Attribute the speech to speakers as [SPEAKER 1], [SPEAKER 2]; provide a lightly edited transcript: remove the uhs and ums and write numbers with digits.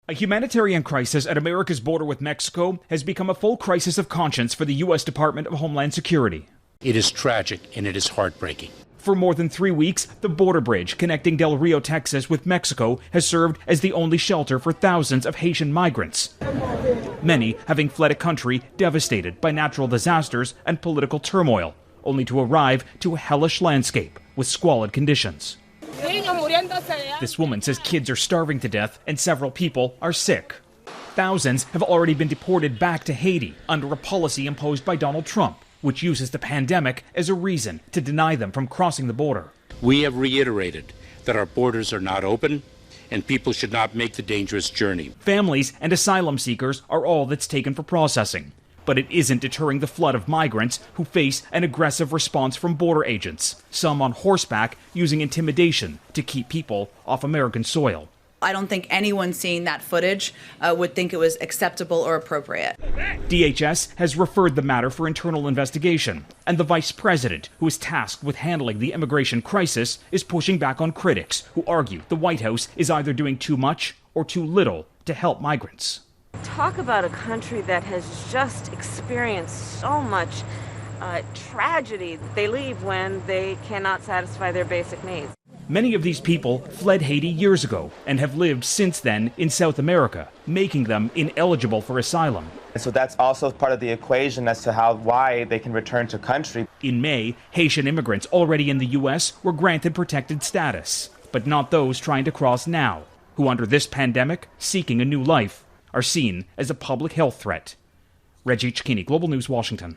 [SPEAKER 1] A humanitarian crisis at America's border with Mexico has become a full crisis of conscience for the U.S. Department of Homeland Security.
[SPEAKER 2] It is tragic and it is heartbreaking.
[SPEAKER 1] For more than 3 weeks, the border bridge connecting Del Rio, Texas with Mexico has served as the only shelter for thousands of Haitian migrants, many having fled a country devastated by natural disasters and political turmoil, only to arrive to a hellish landscape with squalid conditions. This woman says kids are starving to death and several people are sick. Thousands have already been deported back to Haiti under a policy imposed by Donald Trump, which uses the pandemic as a reason to deny them from crossing the border.
[SPEAKER 2] We have reiterated that our borders are not open and people should not make the dangerous journey.
[SPEAKER 1] Families and asylum seekers are all that's taken for processing. But it isn't deterring the flood of migrants who face an aggressive response from border agents, some on horseback using intimidation to keep people off American soil.
[SPEAKER 3] I don't think anyone seeing that footage would think it was acceptable or appropriate.
[SPEAKER 1] DHS has referred the matter for internal investigation, and the vice president, who is tasked with handling the immigration crisis, is pushing back on critics who argue the White House is either doing too much or too little to help migrants.
[SPEAKER 4] Talk about a country that has just experienced so much tragedy. They leave when they cannot satisfy their basic needs.
[SPEAKER 1] Many of these people fled Haiti years ago and have lived since then in South America, making them ineligible for asylum.
[SPEAKER 5] And so that's also part of the equation as to why they can return to country.
[SPEAKER 1] In May, Haitian immigrants already in the U.S. were granted protected status, but not those trying to cross now, who under this pandemic, seeking a new life, are seen as a public health threat. Reggie Cecchini, Global News, Washington.